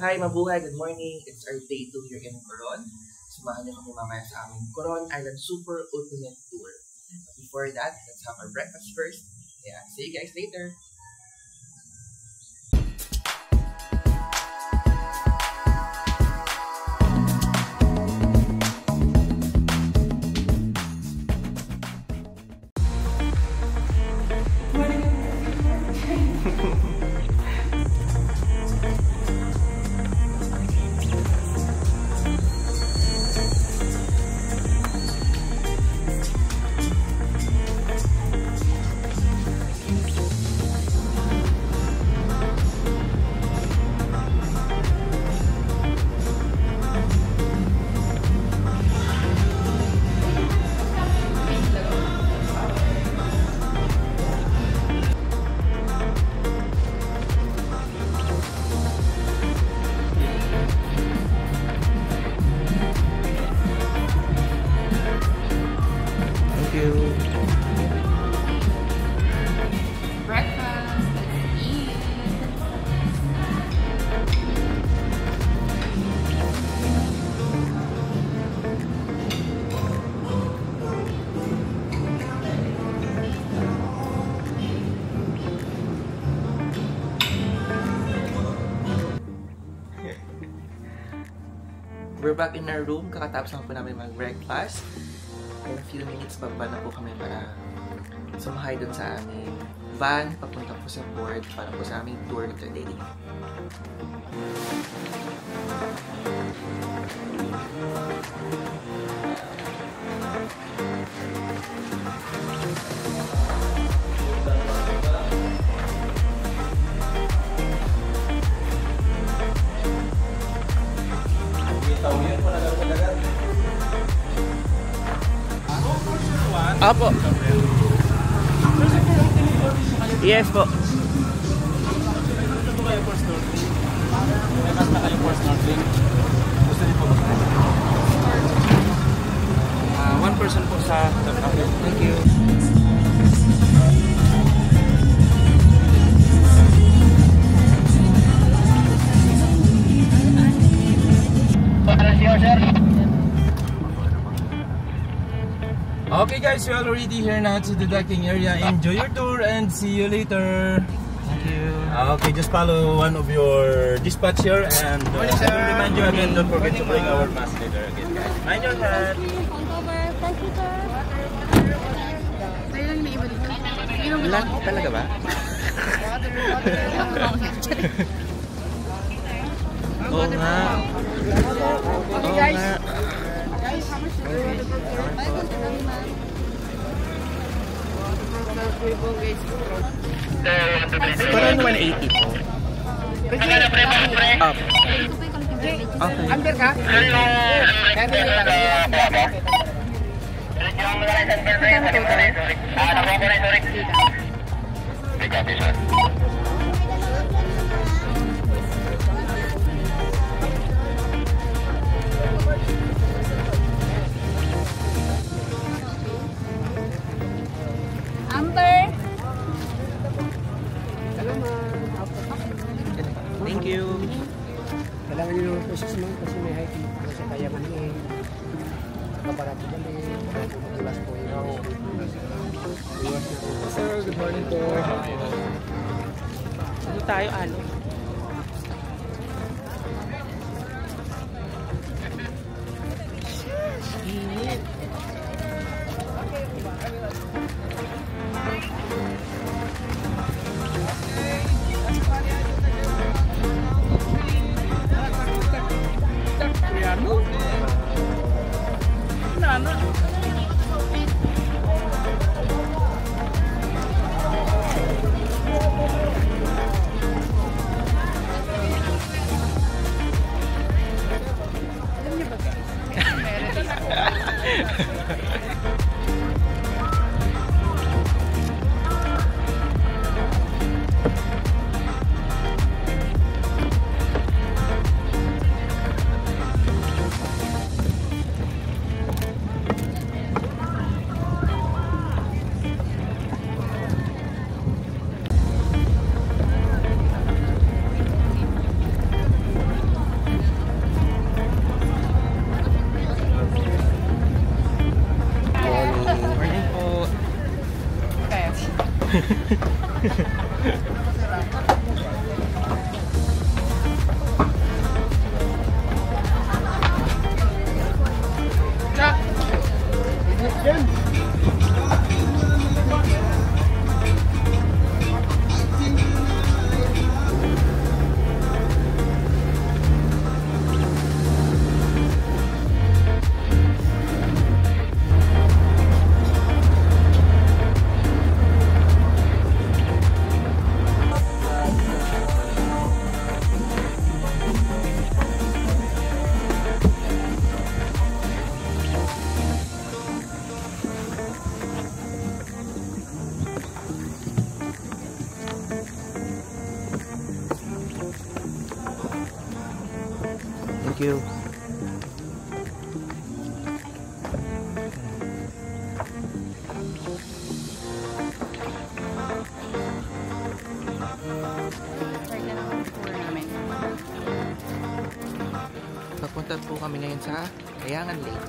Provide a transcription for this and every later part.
Hi, mabuhay. Good morning. It's our day 2 here in Coron. Samahan niyo kami mamaya sa aming Coron Island Super Ultimate Tour. But before that, let's have our breakfast first. Yeah, see you guys later. We're back in our room. Kakatapos lang po namin mag-breakfast. In a few minutes, bababa na po kami para sumahay dun sa aming van. Papunta po sa port para po sa aming tour today. Apo. Yes po. Gusto kayo for snorkeling? May mas na kayo for snorkeling? Gusto niyo po ba? One person po sa okay. Thank you. Okay guys, we're already here now to the docking area. Enjoy your tour and see you later. Thank you. Okay, just follow one of your dispatch here and I will remind you again, don't forget to bring our mask later again guys. Mind your head. Vlog talaga ba? Oo nga. Oo nga. Parang 180 po. Up. Okay. Ambil kah? Thank you. Kailangan nyo yung process mo kasi may hiking kasi kaya manihin. Kaparato kami, matulas po ikaw. Iwas na po. Sir, good morning po. Ano tayo, ano? Init. Thank you. Papunta po kami ngayon sa Kayangan Lake.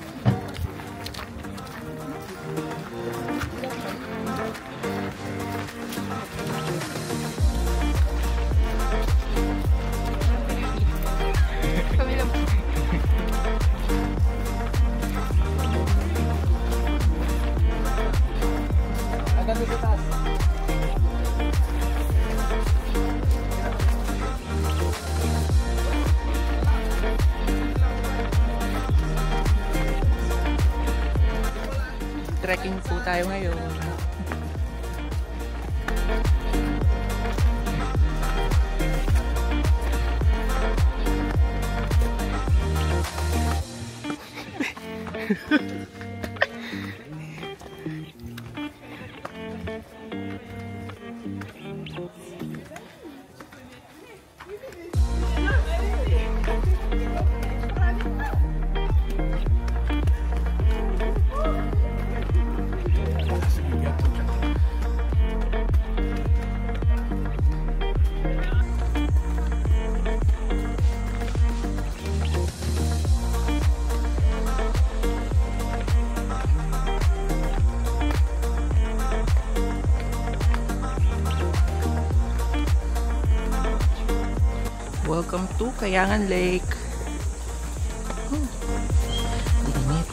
Kami lang. Agad dito taas. Trekking po tayo ngayon. Welcome to Kayangan Lake. Init.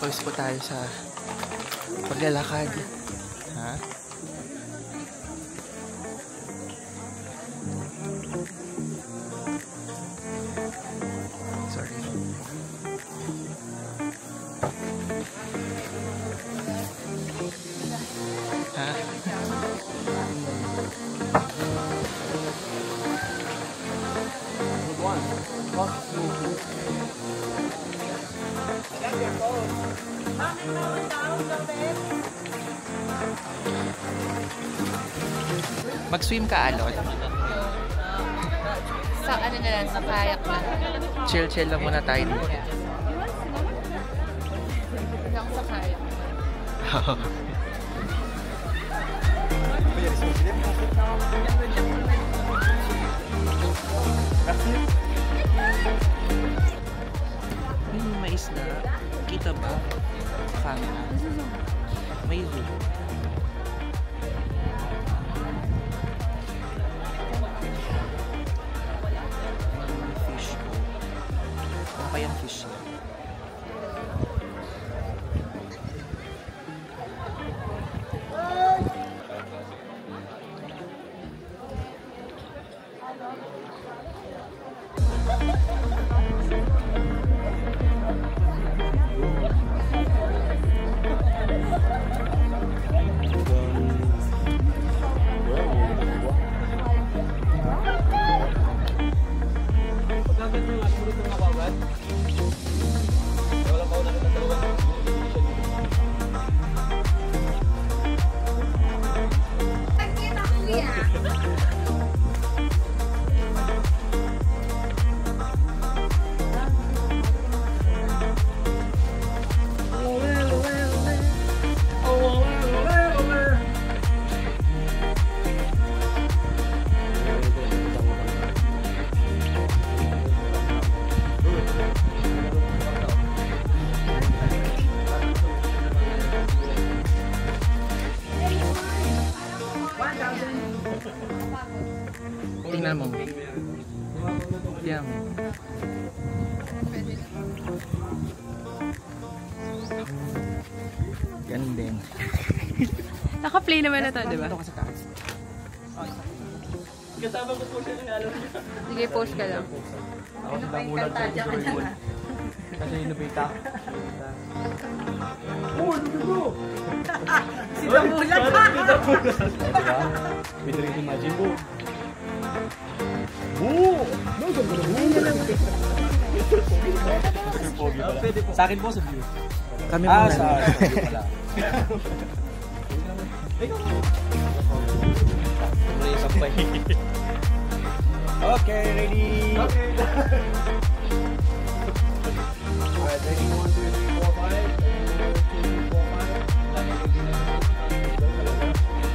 Pawis po tayo sa paglalakad. Ha? Sorry. Ha? Mag-swim ka, Alon. Sa ano na lang, sa kayak na. Chill-chill lang muna tayo dito. Lang sa kayak. May isla. Kita ba? Camera. May zoo. Fish ko. Ano pa yung fish niya? Tingnan mo. Yan. Ganun din. Naka-play naman na to, di ba? Dito ka sa taas. Kasama ko po siya ng alam niya. Sige, post ka lang. Ako sa damulan sa storyboard. Kasi inubita. Si Damulan ka! Diba? With ready imagine po. Sa akin po sa view. Kami Ah, muna. sa view pala. Okay, ready. Okay. Alright, ready? 1, 2, 3, 4, 5.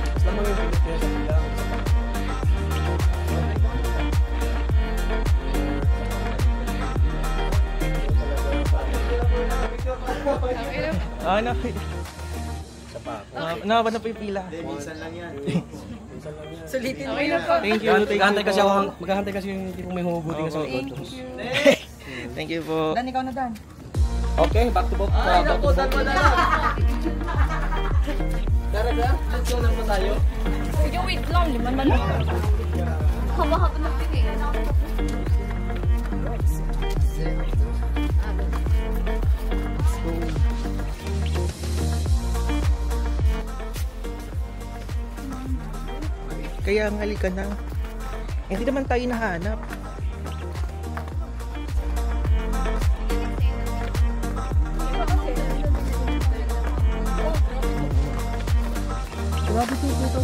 Basta mga yung pinit kayo sa bilang. Ano? Isa pa. Nakabad na po yung pila. Minsan lang yan. Sulitin mo yun. Thank you. Maghahantay kasi yung tipong may humubuti ka sa likod. Thank you po. Dan, ikaw na Dan. Okay, back to back. Ay, naku, dan mo na lang. Tara, let's go na po tayo. Kuya, wait lang. Liman man lang. Haba-haba na pili. Kaya ang halika na. Hindi naman tayo nahanap. Grabe ito.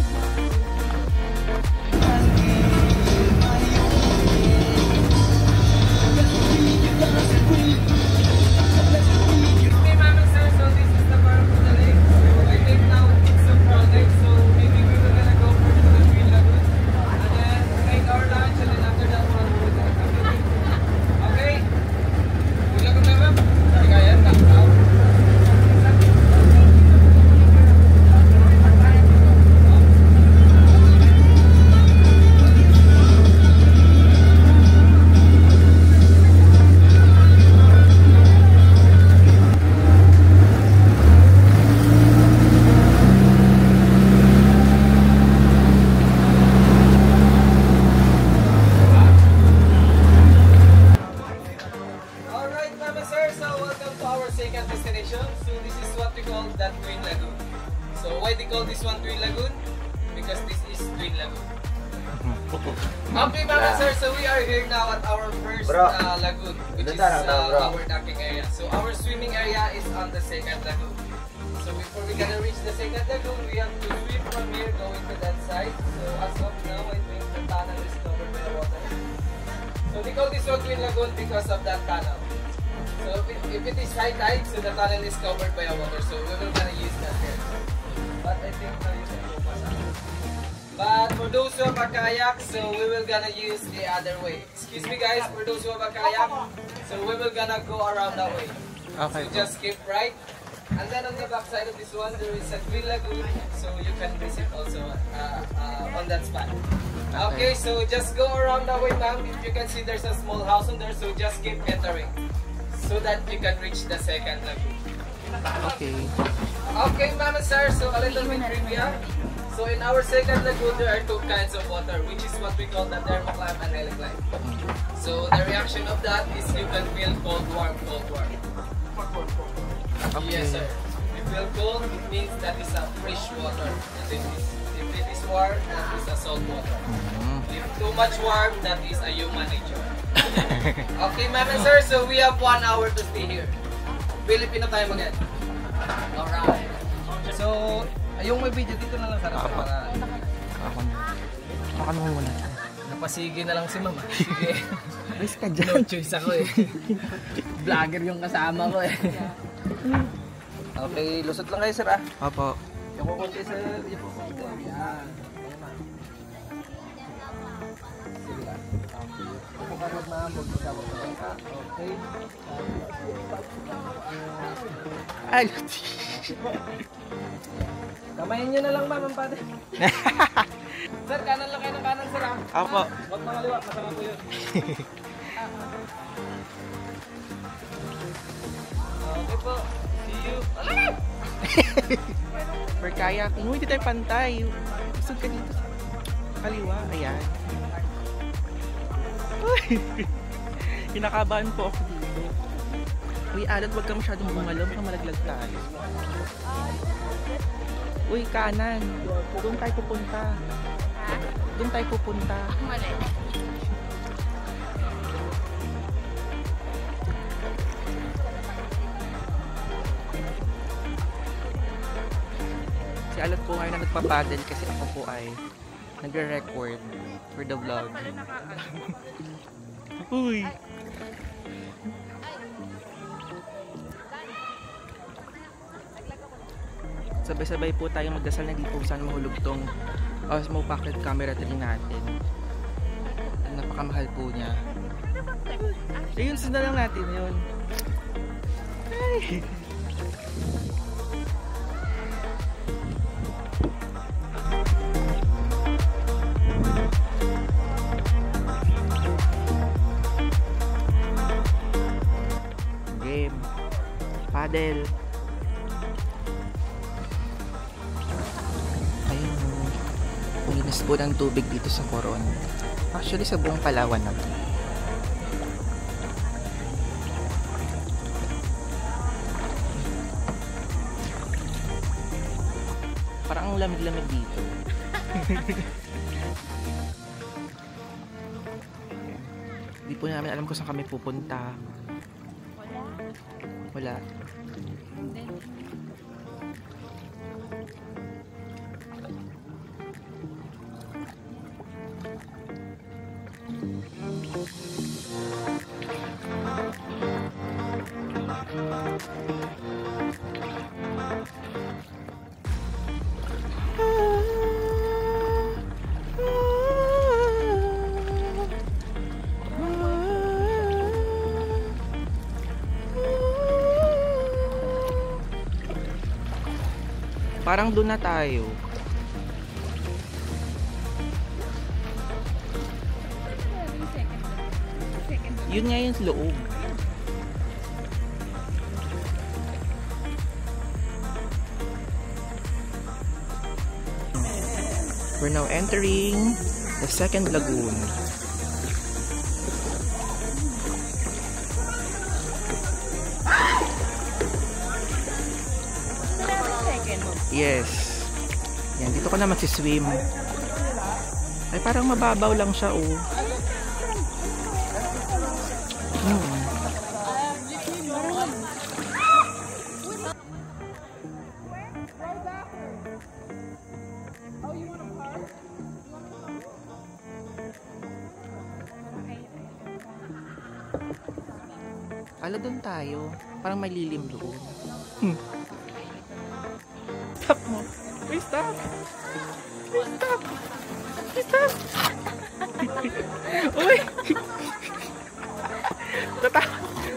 Okay, Mama Sir, so we are here now at our first lagoon, which is our docking area. So our swimming area is on the second lagoon. So before we gonna reach the second lagoon, we have to swim from here going to that side. So as of now, I think the tunnel is covered by the water. So we call this one Twin Lagoon because of that tunnel. So if it is high tide, so the tunnel is covered by water. So we will gonna use that here. But I think now you can go past. But for those who have a kayak, so we will gonna use the other way. Excuse me guys, for those who have a kayak, so we will gonna go around that way. Okay. So just keep right. And then on the back side of this one, there is a Twin Lagoon, so you can visit also on that spot. Okay, so just go around that way, ma'am. If you can see there's a small house on there, so just keep entering so that you can reach the second lagoon. Okay. Okay, ma'am and sir, so a little bit trivia. So in our second lagoon, there are two kinds of water, which is what we call the thermocline and helicline. So the reaction of that is you can feel cold, warm, cold, warm. Okay. Yes, sir. If you feel cold, it means that is a fresh water. And if it is warm, that is a salt water. If too much warm, that is a human nature. Okay, ma'am and sir, so we have 1 hour to stay here. Filipino time again. Alright. So, yung may video dito na lang sa harap para Baka naman muna. napasige na lang si mama. Sige. Risk ka dyan. No choice ako eh. Vlogger yung kasama ko eh. Okay, lusot lang kayo sir ah. Opo. Yung kukunti sir, yung kukunti. Yan. Sige lang. Upo ka rin ma'am, magkasama ka. Okay. Ay, Kamayin nyo na lang ma'am ang pati. Sir, kanan lang kayo ng kanan, sir. Apo. Huwag mangaliwa, masama po yun. Okay po. See you. For kayaking. Hindi tayo pantay. Usog ka dito. Kaliwa. Ayan. Kinakabahan po ako dito. Uy, Alat, wag ka masyadong bumalaw. Baka malaglag tayo. Uy, kanan. Doon tayo pupunta. Doon tayo pupunta. Mali. Si Alat po ngayon na nagpapadel kasi ako po ay nagre-record for the vlog. Uy! Sabay-sabay po tayong magdasal na di po saan mahulog tong Osmo Pocket Camera 3 natin. Napakamahal po niya. Ayun, sundan lang natin yun. Ay! Game. Paddle. Ang linis po ng tubig dito sa Coron. Actually, sa buong Palawan naman. Parang ang lamig-lamig dito. Hindi po namin alam kung saan kami pupunta. Wala. Parang doon na tayo. Yun nga yung loob. We're now entering the second lagoon. Yes. Yan, dito ka na magsiswim. Ay, parang mababaw lang siya, oh. Ala, doon tayo. Parang may lilim doon. Stop mo. Wait, stop. Wait, stop. Wait, stop. Uy. Tata.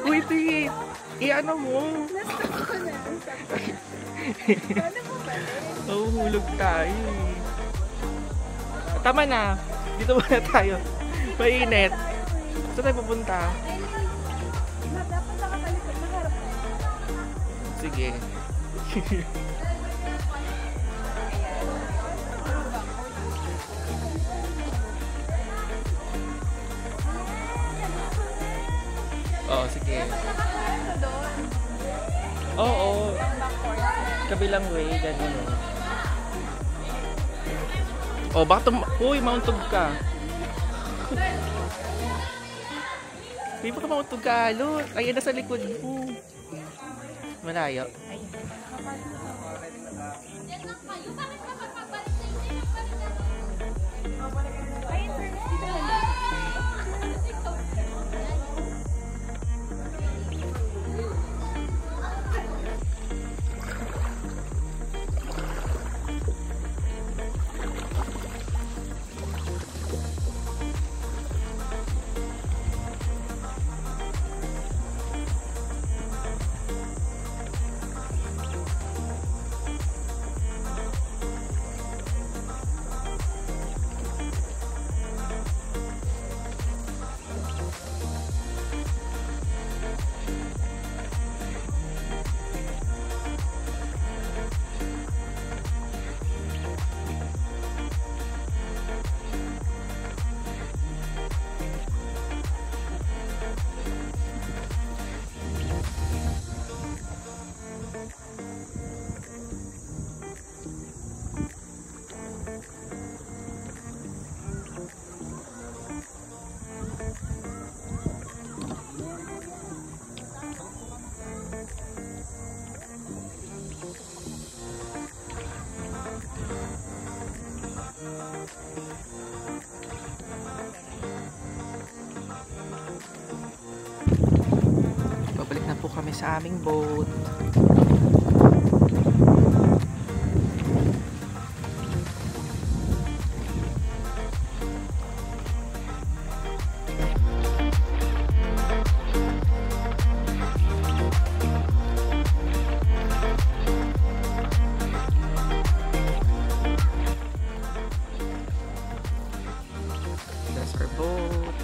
Wait. I-ano mo. Nastop ko na. Paano mo ba? Nahuhulog tayo. Tama na. Dito muna tayo. Mainit. Saan tayo pupunta? Dapat nakatalikod. Naharap tayo. Sige. Oh, sige. Oo. Kabilang way, ganun. Oh, baka uy, mauntog ka. Di ba ka mauntog ka, Alot? Ayan na sa likod mo. Malayo. Babalik na po kami sa aming boat. That's our boat.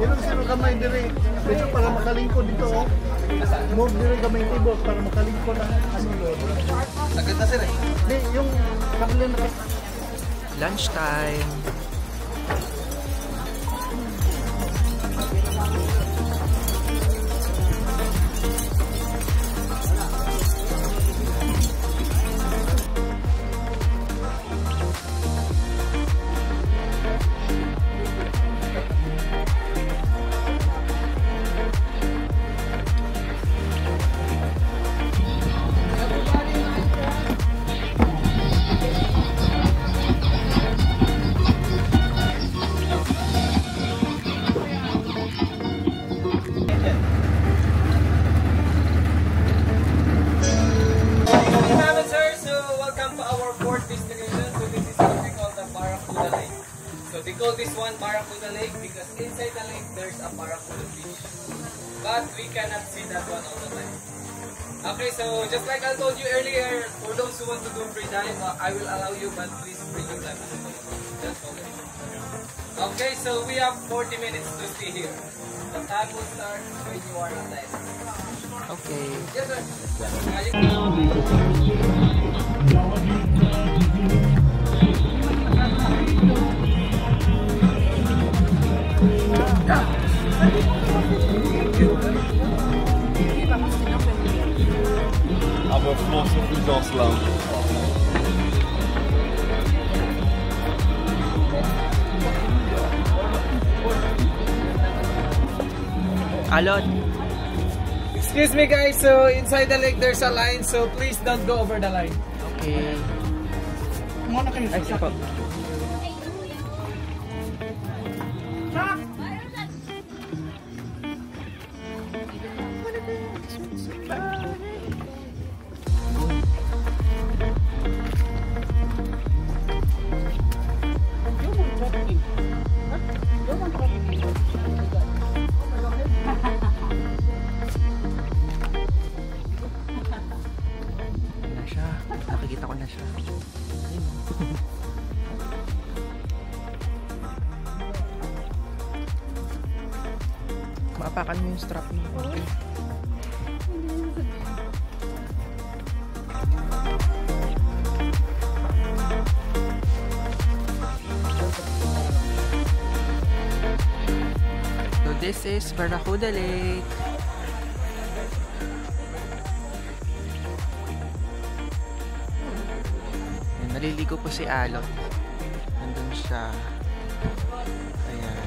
Pero sino kamay dire? Pero para makalingkod dito, oh. Move dire kamay tibok para makalingkod ang asulod. Sagad na sir eh. Di, yung kabila na Lunch time. They call this one Barracuda Lake because inside the lake there's a barracuda fish. But we cannot see that one all the time. Okay, so just like I told you earlier, for those who want to do free dive, I will allow you, but please bring your life. Just okay. Okay, so we have 40 minutes to stay here. The time will start when you are on dive. Okay. Yes, sir. Aber flossen ut aus land. Alon. Excuse me guys, so inside the lake there's a line, so please don't go over the line. Okay. Ay, sige po. Na siya. Nakikita ko na siya. Maapakan mo yung strap mo. Okay. So this is Barracuda Lake. Ayan, naliligo po si Alon. Nandun siya. Ayan.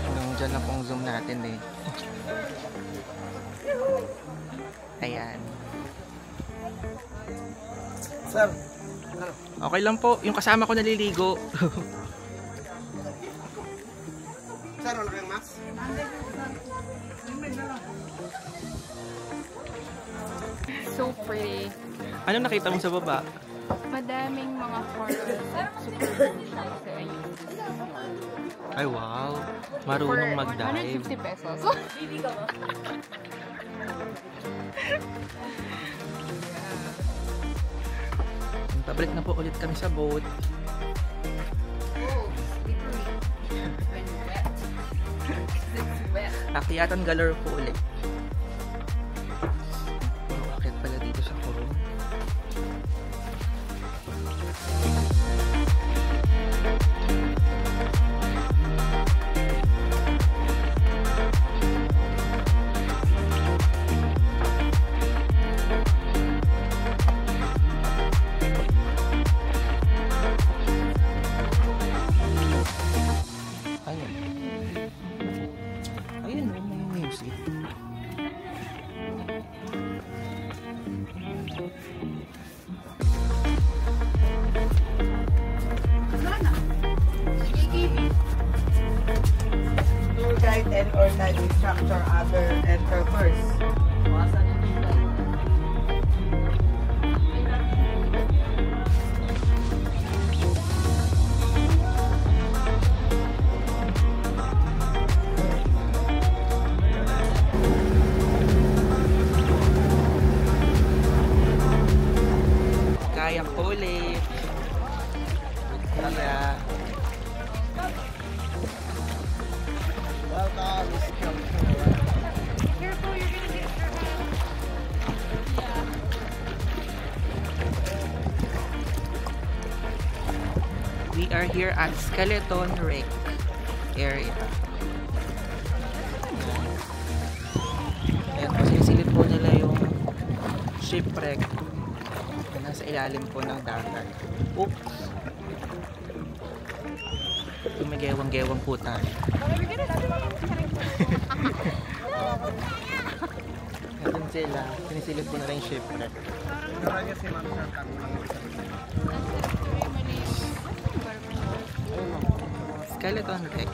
Hanggang dyan na pong zoom natin eh. Ayan. Sir, Okay lang po. Yung kasama ko naliligo. sir, wala kayong mask? So pretty. Anong nakita mo sa baba? Madaming mga corals. Super nice. Ayun. Ay wow. Marunong For mag-dive. 150 pesos. Pabalik na po ulit kami sa boat. Akyatan galore po ulit. Tour guide and or night instructor other enter first. Kaya ko ulit. Kaya. We are here at Skeleton Wreck area. Ayan po, sinisilip po nila yung shipwreck na nasa ilalim po ng dagat. Oops! Tumigewang-gewang po tayo. Nandun sila, sinisilip po nila yung shipwreck. Skeleton Wreck.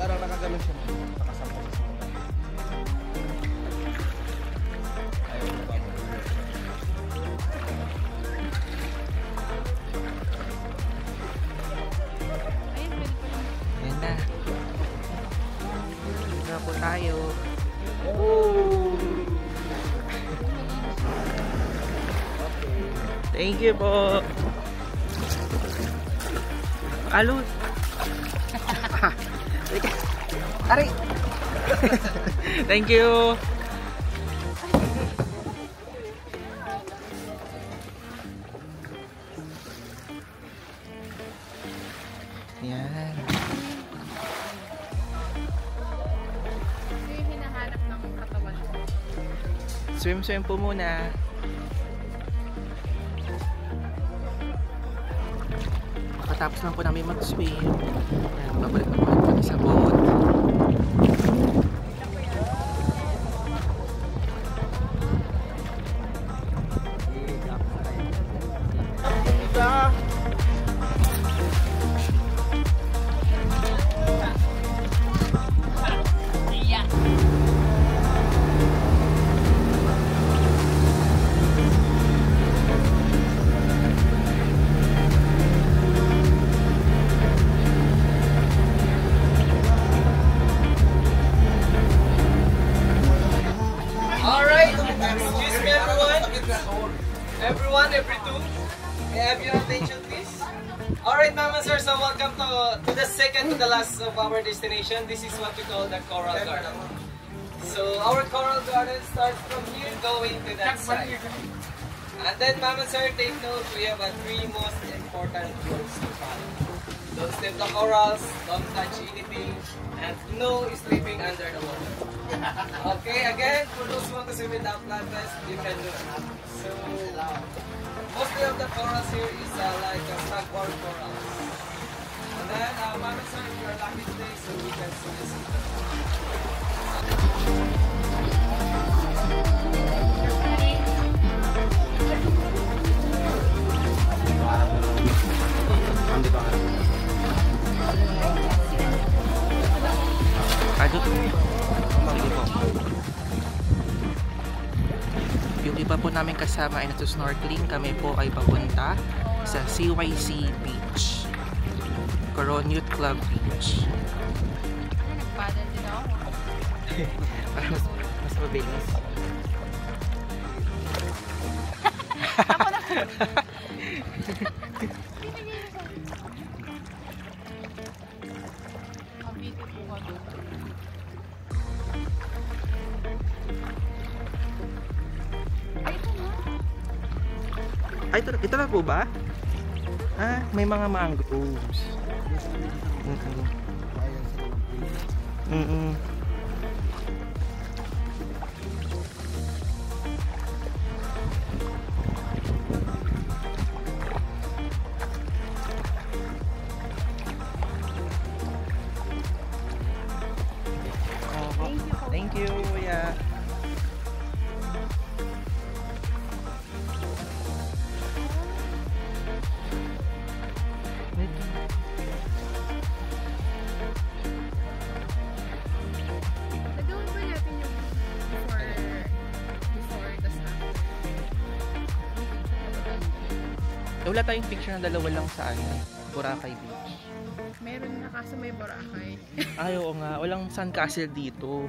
Parang nakaganon siya. Nakasampo. Ayan na. Dito po tayo. Thank you po. Alus. Ari. Thank you. Yan. Yung hinahanap ng katawan ko. Swim po muna. Makatapos lang po namin mag-swim. Ayan, babalik na po kami sa boat. Alright, excuse me everyone. Everyone, every two. May I have your attention please? Alright Mama Sir, so welcome to the second to the last of our destination. This is what we call the Coral Garden. So our Coral Garden starts from here going to that side. And then Mama Sir, take note, we have three most important rules to follow. Don't step the corals, don't touch anything, and no sleeping under the water. Okay, again, for those who want to swim without life vest, you can do it. So, mostly of the corals here is like snagbark corals. And then, Mama Sir, if you're lucky today, so we can see this. Adot. Sige po. Yung iba po namin kasama ay nato-snorkeling. Kami po ay papunta sa CYC Beach. Coron Youth Club Beach. Nagpaddle din ako. Para mas mabilis. Kabiti po ka doon. Ay, ito na. Ay, ito na po ba? Ah, may mga mangroves. Mm-mm. Thank you, kuya. Nagawin ba natin yung before, tas after? Wala tayong picture na dalawa lang sa Boracay Beach. Meron na kaso may Boracay. Ay, oo nga. Walang sandcastle dito.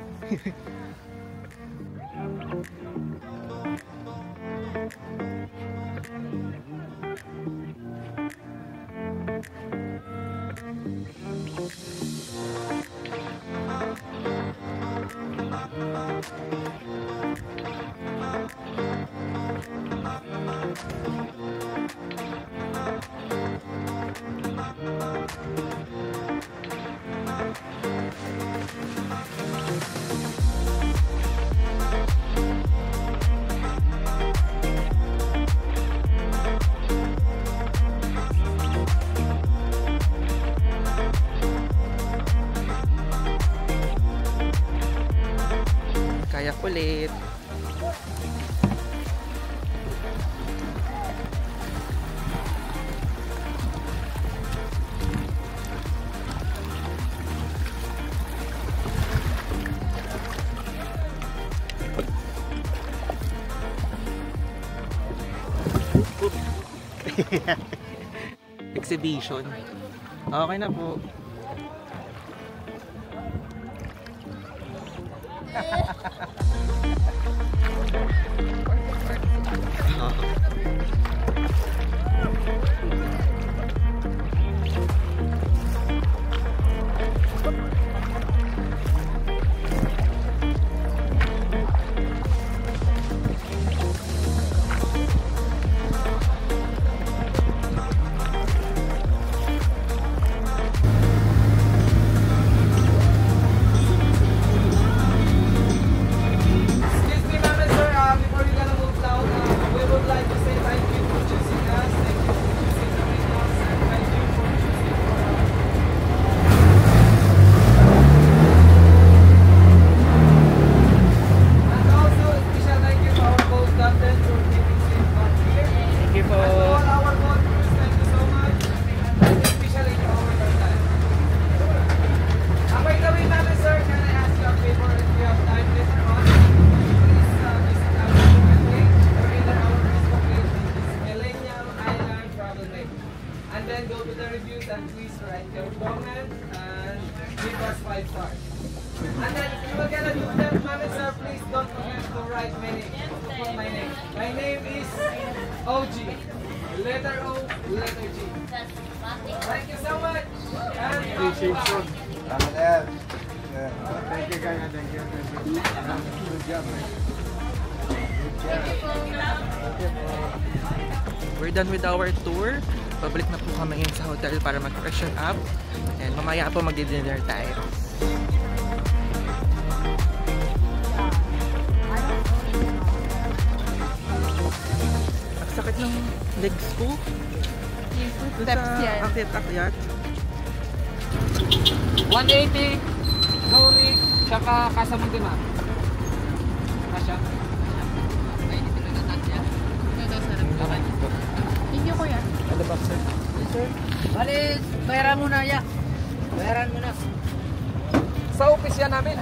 Kayak ulit. Exhibition. Okay na po. Excuse me, ma'am and sir, before we gonna move down, we would like to say thank you for choosing us. Thank you for choosing the Pringles, and thank you for choosing And also, a special thank you to our boat captain for keeping safe out here. Thank you po. And to all our boat crews, thank you so much. And especially to our captain. By the way, ma'am and sir, can I ask you a favor if you have time later on? Please visit our Facebook page or either our Facebook page, which is Millennium Island Travel Mate. And then go to the reviews and please write your comment and give us 5 stars. And then if you will get a new them, ma'am and sir, please don't forget to write my name. To put my name. My name is OG. Letter O, letter G. Thank you so much. And bye-bye. Thank you guys. Thank you. Good job, man. We're done with our tour. Pabalik na po kami ngayon sa hotel para mag-freshen up. And mamaya po mag-dinner tayo. Ang sakit ng legs ko. Dun Steps sa yan. akyat-akyat. 180, Gauri, tsaka Kasamundi, ma'am. Kasha? Thank you, kuya. Ano ba, sir? Bali, bayaran mo na, ya. Bayaran mo na. Sa office yan namin.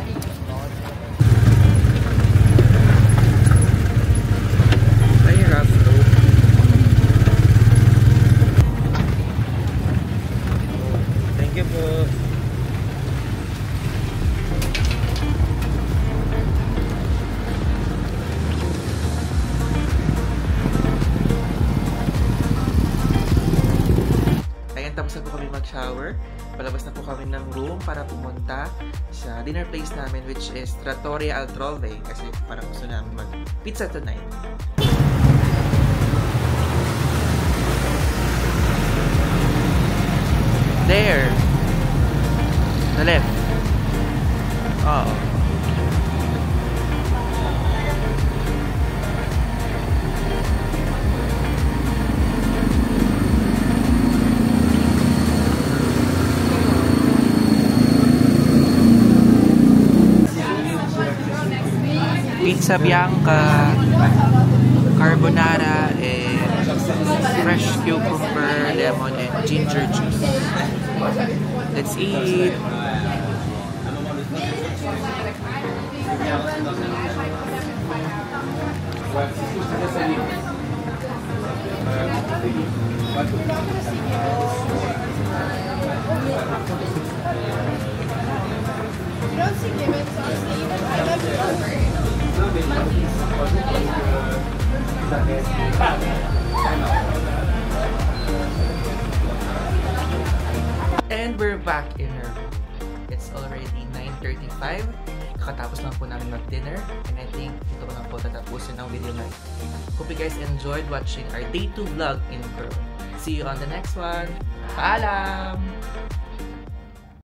Ay, rough though. Thank you po. Ayan, tapos na po kami mag-shower. Palabas na po kami ng room para pumunta sa dinner place namin, which is Trattoria Altrove, kasi parang gusto namin mag-pizza tonight. There! The left. Oo. pizza bianca, carbonara, and fresh cucumber, lemon, and ginger juice. Let's eat! And we're back in our room. It's already 9:35. Kakatapos lang po namin mag-dinner. And I think ito ko lang po tatapusin ang video na. Hope you guys enjoyed watching our day 2 vlog in Pearl. See you on the next one. Paalam!